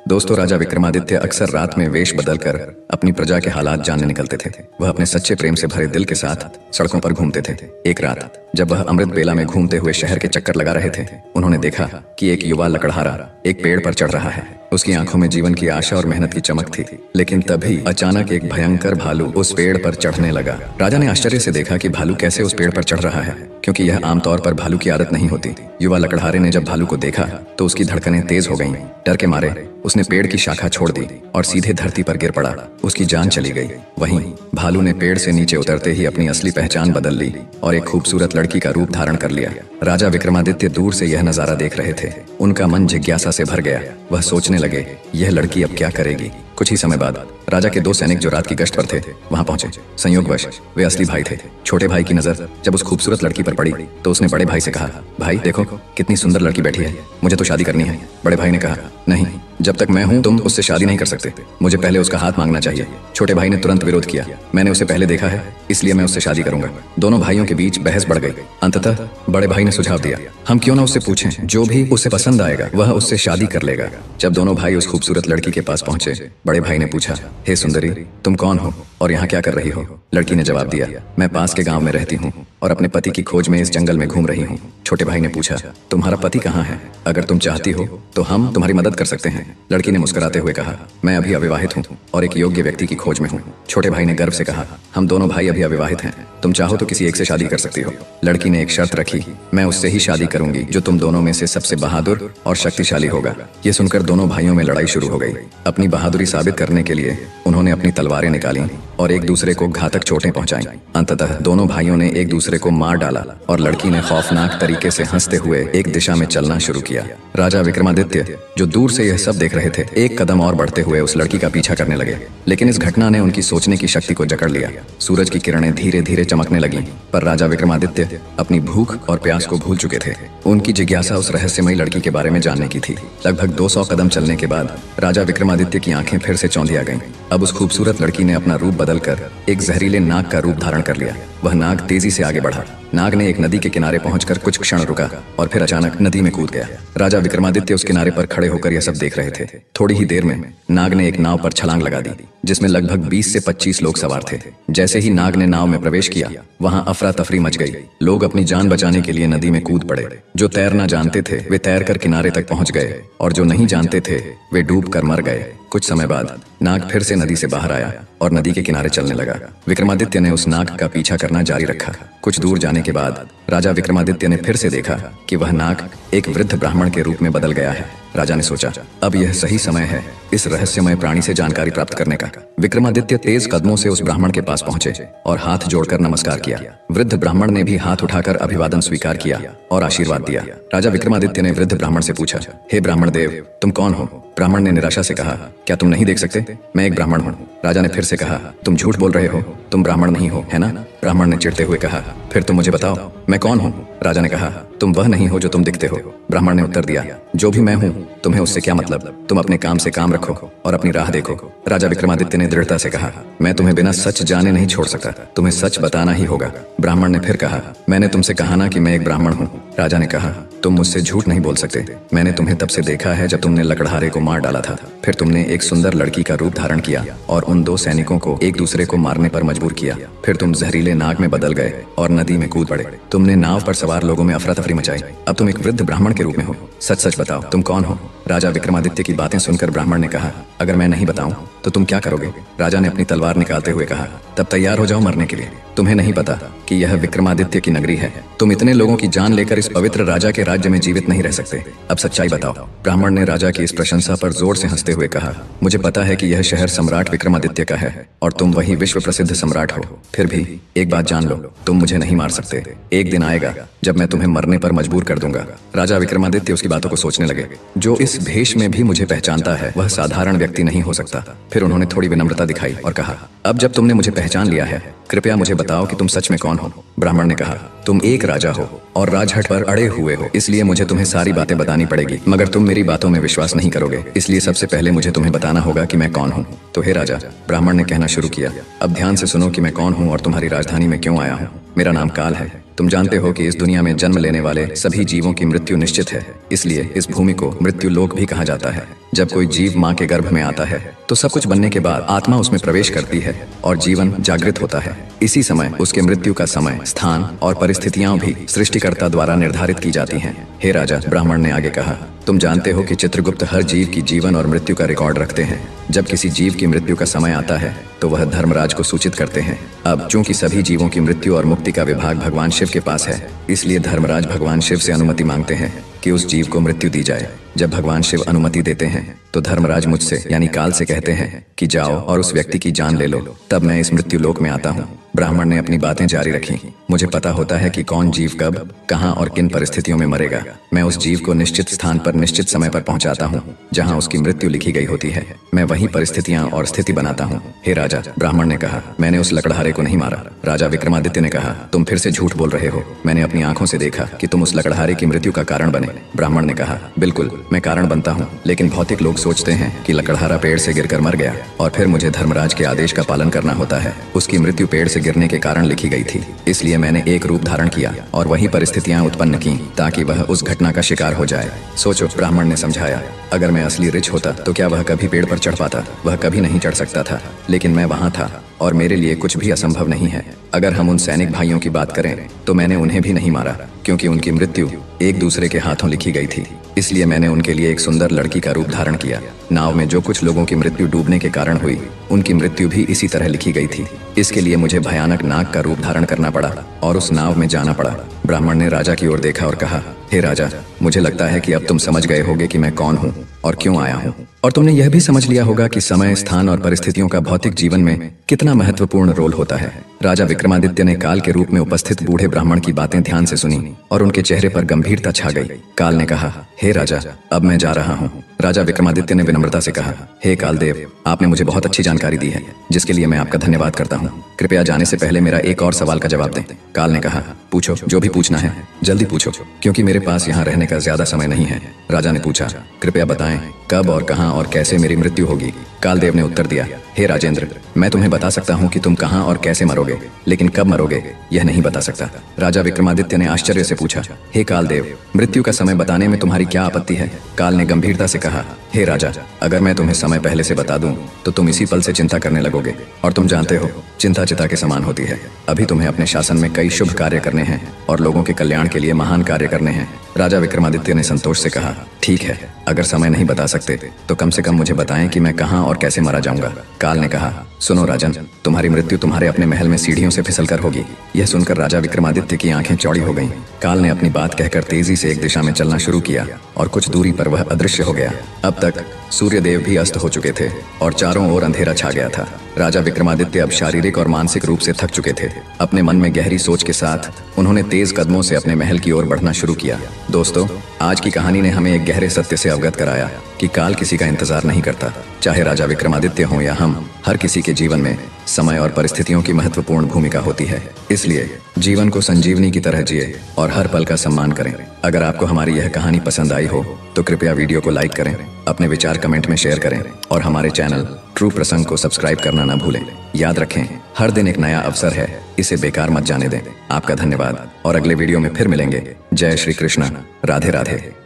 दोस्तों, राजा विक्रमादित्य अक्सर रात में वेश बदलकर अपनी प्रजा के हालात जानने निकलते थे। वह अपने सच्चे प्रेम से भरे दिल के साथ सड़कों पर घूमते थे। एक रात जब वह अमृत बेला में घूमते हुए शहर के चक्कर लगा रहे थे, उन्होंने देखा कि एक युवा लकड़हारा एक पेड़ पर चढ़ रहा है। उसकी आंखों में जीवन की आशा और मेहनत की चमक थी। लेकिन तभी अचानक एक भयंकर भालू उस पेड़ पर चढ़ने लगा। राजा ने आश्चर्य से देखा कि भालू कैसे उस पेड़ पर चढ़ रहा है, क्योंकि यह आमतौर पर भालू की आदत नहीं होती। युवा लकड़हारे ने जब भालू को देखा तो उसकी धड़कनें तेज हो गईं। डर के मारे उसने पेड़ की शाखा छोड़ दी और सीधे धरती पर गिर पड़ा। उसकी जान चली गई। वहीं भालू ने पेड़ से नीचे उतरते ही अपनी असली पहचान बदल ली और एक खूबसूरत लड़की का रूप धारण कर लिया। राजा विक्रमादित्य दूर से यह नजारा देख रहे थे। उनका मन जिज्ञासा से भर गया। वह सोचने लगे, यह लड़की अब क्या करेगी। कुछ ही समय बाद राजा के दो सैनिक जो रात की गश्त पर थे वहां पहुंचे। संयोगवश वे असली भाई थे। छोटे भाई की नजर जब उस खूबसूरत लड़की पर पड़ी तो उसने बड़े भाई से कहा, भाई देखो कितनी सुंदर लड़की बैठी है, मुझे तो शादी करनी है। बड़े भाई ने कहा, नहीं, जब तक मैं हूं तुम उससे शादी नहीं कर सकते, मुझे पहले उसका हाथ मांगना चाहिए। छोटे भाई ने तुरंत विरोध किया, मैंने उसे पहले देखा है इसलिए मैं उससे शादी करूंगा। दोनों भाइयों के बीच बहस बढ़ गई। अंततः बड़े भाई ने सुझाव दिया, हम क्यों ना उससे पूछें, जो भी उसे पसंद आएगा वह उससे शादी कर लेगा। जब दोनों भाई उस खूबसूरत लड़की के पास पहुंचे, बड़े भाई ने पूछा, हे सुंदरी, तुम कौन हो और यहाँ क्या कर रही हो। लड़की ने जवाब दिया, मैं पास के गांव में रहती हूँ और अपने पति की खोज में इस जंगल में घूम रही हूँ। छोटे भाई ने पूछा, तुम्हारा पति कहाँ है, अगर तुम चाहती हो तो हम तुम्हारी मदद कर सकते हैं। लड़की ने मुस्कुराते हुए कहा, मैं अभी अविवाहित हूँ और एक योग्य व्यक्ति की खोज में हूँ। छोटे भाई ने गर्व से कहा, हम दोनों भाई अभी अविवाहित हैं, तुम चाहो तो किसी एक से शादी कर सकती हो। लड़की ने एक शर्त रखी, मैं उससे ही शादी करूंगी जो तुम दोनों में से सबसे बहादुर और शक्तिशाली होगा। ये सुनकर दोनों भाइयों में लड़ाई शुरू हो गई। अपनी बहादुरी साबित करने के लिए उन्होंने अपनी तलवारें निकाली और एक दूसरे को घातक चोटें पहुंचाई। अंततः दोनों भाइयों ने एक दूसरे को मार डाला और लड़की ने खौफनाक तरीके से हंसते हुए एक दिशा में चलना शुरू किया। राजा विक्रमादित्य जो दूर से यह सब देख रहे थे, एक कदम और बढ़ते हुए उस लड़की का पीछा करने लगे। लेकिन इस घटना ने उनकी सोचने की शक्ति को जकड़ लिया। सूरज की किरणें धीरे धीरे चमकने लगीं, पर राजा विक्रमादित्य अपनी भूख और प्यास को भूल चुके थे। उनकी जिज्ञासा उस रहस्यमयी लड़की के बारे में जानने की थी। लगभग 200 कदम चलने के बाद राजा विक्रमादित्य की आंखें फिर से चौंधिया गईं। अब उस खूबसूरत लड़की ने अपना रूप बदलकर एक जहरीले नाग का रूप धारण कर लिया। वह नाग तेजी से आगे बढ़ा। नाग ने एक नदी के किनारे पहुंचकर कुछ क्षण रुका और फिर अचानक नदी में कूद गया। राजा विक्रमादित्य उस किनारे पर खड़े होकर यह सब देख रहे थे। थोड़ी ही देर में नाग ने एक नाव पर छलांग लगा दी जिसमें लगभग 20 से 25 लोग सवार थे। जैसे ही नाग ने नाव में प्रवेश किया, वहां अफरा तफरी मच गई। लोग अपनी जान बचाने के लिए नदी में कूद पड़े। जो तैरना जानते थे वे तैरकर किनारे तक पहुंच गए और जो नहीं जानते थे वे डूब कर मर गए। कुछ समय बाद नाग फिर से नदी से बाहर आया और नदी के किनारे चलने लगा। विक्रमादित्य ने उस नाग का पीछा करना जारी रखा। कुछ दूर जाने के बाद राजा विक्रमादित्य ने फिर से देखा कि वह नाग एक वृद्ध ब्राह्मण के रूप में बदल गया है। राजा ने सोचा, अब यह सही समय है इस रहस्यमय प्राणी से जानकारी प्राप्त करने का। विक्रमादित्य तेज कदमों से उस ब्राह्मण के पास पहुंचे और हाथ जोड़कर नमस्कार किया। वृद्ध ब्राह्मण ने भी हाथ उठाकर अभिवादन स्वीकार किया और आशीर्वाद दिया। राजा विक्रमादित्य ने वृद्ध ब्राह्मण से पूछा, हे ब्राह्मण देव, तुम कौन हो। ब्राह्मण ने निराशा से कहा, क्या तुम नहीं देख सकते, मैं एक ब्राह्मण हूँ। राजा ने फिर से कहा, तुम झूठ बोल रहे हो, तुम ब्राह्मण नहीं हो, है ना। ब्राह्मण ने चिढ़ते हुए कहा, फिर तुम मुझे बताओ मैं कौन हूँ। राजा ने कहा, तुम वह नहीं हो जो तुम दिखते हो। ब्राह्मण ने उत्तर दिया, जो भी मैं हूँ तुम्हें उससे क्या मतलब, तुम अपने काम से काम रखो और अपनी राह देखो। राजा विक्रमादित्य ने दृढ़ता से कहा, मैं तुम्हें बिना सच जाने नहीं छोड़ सकता, तुम्हें सच बताना ही होगा। ब्राह्मण ने फिर कहा, मैंने तुमसे कहा ना कि मैं एक ब्राह्मण हूँ। राजा ने कहा, तुम मुझसे झूठ नहीं बोल सकते, मैंने तुम्हें तब से देखा है जब तुमने लकड़हारे को मार डाला था। फिर तुमने एक सुंदर लड़की का रूप धारण किया और उन दो सैनिकों को एक दूसरे को मारने पर मजबूर किया। फिर तुम जहरीले नाग में बदल गए और नदी में कूद पड़े। तुमने नाव पर सवार लोगों में अफरा तफरी मचाई। अब तुम एक वृद्ध ब्राह्मण के रूप में हो। सच सच बताओ तुम कौन हो। राजा विक्रमादित्य की बातें सुनकर ब्राह्मण ने कहा, अगर मैं नहीं बताऊं तो तुम क्या करोगे। राजा ने अपनी तलवार निकालते हुए कहा, तब तैयार हो जाओ मरने के लिए। तुम्हें नहीं पता कि यह विक्रमादित्य की नगरी है। तुम इतने लोगों की जान लेकर इस पवित्र राजा के राज्य में जीवित नहीं रह सकते। अब सच्चाई बताओ। ब्राह्मण ने राजा की इस प्रशंसा पर जोर से हंसते हुए कहा, मुझे पता है कि यह शहर सम्राट विक्रमादित्य का है और तुम वही विश्व प्रसिद्ध सम्राट हो। फिर भी एक बात जान लो, तुम मुझे नहीं मार सकते। एक दिन आएगा जब मैं तुम्हें मरने पर मजबूर कर दूंगा। राजा विक्रमादित्य उसकी बातों को सोचने लगे। जो इस इस भेष में भी मुझे पहचानता है वह साधारण व्यक्ति नहीं हो सकता। फिर उन्होंने थोड़ी विनम्रता दिखाई और कहा, अब जब तुमने मुझे पहचान लिया है, कृपया मुझे बताओ कि तुम सच में कौन हो। ब्राह्मण ने कहा, तुम एक राजा हो और राजहट पर अड़े हुए हो, इसलिए मुझे तुम्हें सारी बातें बतानी पड़ेगी, मगर तुम मेरी बातों में विश्वास नहीं करोगे, इसलिए सबसे पहले मुझे तुम्हें बताना होगा कि मैं कौन हूँ। तो हे राजा, ब्राह्मण ने कहना शुरू किया, अब ध्यान से सुनो कि मैं कौन हूँ और तुम्हारी राजधानी में क्यों आया हूँ। मेरा नाम काल है। तुम जानते हो कि इस दुनिया में जन्म लेने वाले सभी जीवों की मृत्यु निश्चित है, इसलिए इस भूमि को मृत्यु लोक भी कहा जाता है। जब कोई जीव माँ के गर्भ में आता है तो सब कुछ बनने के बाद आत्मा उसमें प्रवेश करती है और जीवन जागृत होता है। इसी समय उसके मृत्यु का समय, स्थान और परिस्थितियां भी सृष्टिकर्ता द्वारा निर्धारित की जाती हैं। हे राजा, ब्राह्मण ने आगे कहा, तुम जानते हो कि चित्रगुप्त हर जीव की जीवन और मृत्यु का रिकॉर्ड रखते हैं। जब किसी जीव की मृत्यु का समय आता है तो वह धर्मराज को सूचित करते हैं। अब चूंकि सभी जीवों की मृत्यु और मुक्ति का विभाग भगवान शिव के पास है, इसलिए धर्मराज भगवान शिव से अनुमति मांगते हैं कि उस जीव को मृत्यु दी जाए। जब भगवान शिव अनुमति देते हैं तो धर्मराज मुझसे यानी काल से कहते हैं कि जाओ और उस व्यक्ति की जान ले लो, तब मैं इस मृत्यु लोक में आता हूँ। ब्राह्मण ने अपनी बातें जारी रखी। मुझे पता होता है कि कौन जीव कब, कहाँ और किन परिस्थितियों में मरेगा। मैं उस जीव को निश्चित स्थान पर निश्चित समय पर पहुंचाता हूँ जहाँ उसकी मृत्यु लिखी गई होती है। मैं वही परिस्थितियाँ और स्थिति बनाता हूँ। हे राजा, ब्राह्मण ने कहा, मैंने उस लकड़हारे को नहीं मारा। राजा विक्रमादित्य ने कहा, तुम फिर से झूठ बोल रहे हो। मैंने अपनी आंखों से देखा कि तुम उस लकड़हारे की मृत्यु का कारण बने। ब्राह्मण ने कहा, बिल्कुल, मैं कारण बनता हूँ, लेकिन भौतिक लोग सोचते हैं कि लकड़हारा पेड़ से गिरकर मर गया और फिर मुझे धर्मराज के आदेश का पालन करना होता है। उसकी मृत्यु पेड़ से गिरने के कारण लिखी गई थी, इसलिए मैंने एक रूप धारण किया और वही परिस्थितियां उत्पन्न की ताकि वह उस घटना का शिकार हो जाए। सोचो, ब्राह्मण ने समझाया, अगर मैं असली रिच होता तो क्या वह कभी पेड़ पर चढ़ पाता? वह कभी नहीं चढ़ सकता था, लेकिन मैं वहां था और मेरे लिए कुछ भी असंभव नहीं है। अगर हम उन सैनिक भाइयों की बात करें तो मैंने उन्हें भी नहीं मारा, क्योंकि उनकी मृत्यु एक दूसरे के हाथों लिखी गई थी। इसलिए मैंने उनके लिए एक सुंदर लड़की का रूप धारण किया। नाव में जो कुछ लोगों की मृत्यु डूबने के कारण हुई, उनकी मृत्यु भी इसी तरह लिखी गई थी। इसके लिए मुझे भयानक नाग का रूप धारण करना पड़ा और उस नाव में जाना पड़ा। ब्राह्मण ने राजा की ओर देखा और कहा, हे राजा, मुझे लगता है कि अब तुम समझ गए होगे कि मैं कौन हूँ और क्यों आया हूँ, और तुमने यह भी समझ लिया होगा कि समय, स्थान और परिस्थितियों का भौतिक जीवन में कितना महत्वपूर्ण रोल होता है। राजा विक्रमादित्य ने काल के रूप में उपस्थित बूढ़े ब्राह्मण की बातें ध्यान से सुनी और उनके चेहरे पर गंभीरता छा गई। काल ने कहा, हे राजा, अब मैं जा रहा हूँ। राजा विक्रमादित्य ने विनम्रता से कहा, हे कालदेव, आपने मुझे बहुत अच्छी जानकारी दी है, जिसके लिए मैं आपका धन्यवाद करता हूँ। कृपया जाने से पहले मेरा एक और सवाल का जवाब दें। काल ने कहा, पूछो, जो भी पूछना है जल्दी पूछो, क्योंकि मेरे पास यहाँ रहने का ज्यादा समय नहीं है। राजा ने पूछा, कृपया बताएं कब और कहाँ और कैसे मेरी मृत्यु होगी। कालदेव ने उत्तर दिया, हे राजेंद्र, मैं तुम्हें बता सकता हूँ कि तुम कहाँ और कैसे मरोगे, लेकिन कब मरोगे यह नहीं बता सकता। राजा विक्रमादित्य ने आश्चर्य से पूछा, हे कालदेव, मृत्यु का समय बताने में तुम्हारी क्या आपत्ति है? काल ने गंभीरता से कहा, हे राजा, अगर मैं तुम्हें समय पहले से बता दूं तो तुम इसी पल से चिंता करने लगोगे, और तुम जानते हो चिंता चिता के समान होती है। अभी तुम्हें अपने शासन में कई शुभ कार्य करने हैं और लोगों के कल्याण के लिए महान कार्य करने हैं। राजा विक्रमादित्य ने संतोष से कहा, ठीक है, अगर समय नहीं बता सकते तो कम से कम मुझे बताएं कि मैं कहाँ और कैसे मारा जाऊंगा। काल ने कहा, सुनो राजन, तुम्हारी मृत्यु तुम्हारे अपने महल में सीढ़ियों से फिसलकर होगी। यह सुनकर राजा विक्रमादित्य की आंखें चौड़ी हो गईं। काल ने अपनी बात कहकर तेजी से एक दिशा में चलना शुरू किया और कुछ दूरी पर वह अदृश्य हो गया। अब तक सूर्यदेव भी अस्त हो चुके थे और चारों ओर अंधेरा छा गया था। राजा विक्रमादित्य अब शारीरिक और मानसिक रूप से थक चुके थे। अपने मन में गहरी सोच के साथ उन्होंने तेज कदमों से अपने महल की ओर बढ़ना शुरू किया। दोस्तों, आज की कहानी ने हमें एक गहरे सत्य से अवगत कराया कि काल किसी का इंतजार नहीं करता। चाहे राजा विक्रमादित्य हो या हम, हर किसी के जीवन में समय और परिस्थितियों की महत्वपूर्ण भूमिका होती है। इसलिए जीवन को संजीवनी की तरह जिए और हर पल का सम्मान करें। अगर आपको हमारी यह कहानी पसंद आई हो तो कृपया वीडियो को लाइक करें, अपने विचार कमेंट में शेयर करें और हमारे चैनल ट्रू प्रसंग को सब्सक्राइब करना न भूलें। याद रखें, हर दिन एक नया अवसर है, इसे बेकार मत जाने दें। आपका धन्यवाद और अगले वीडियो में फिर मिलेंगे। जय श्री कृष्ण, राधे राधे।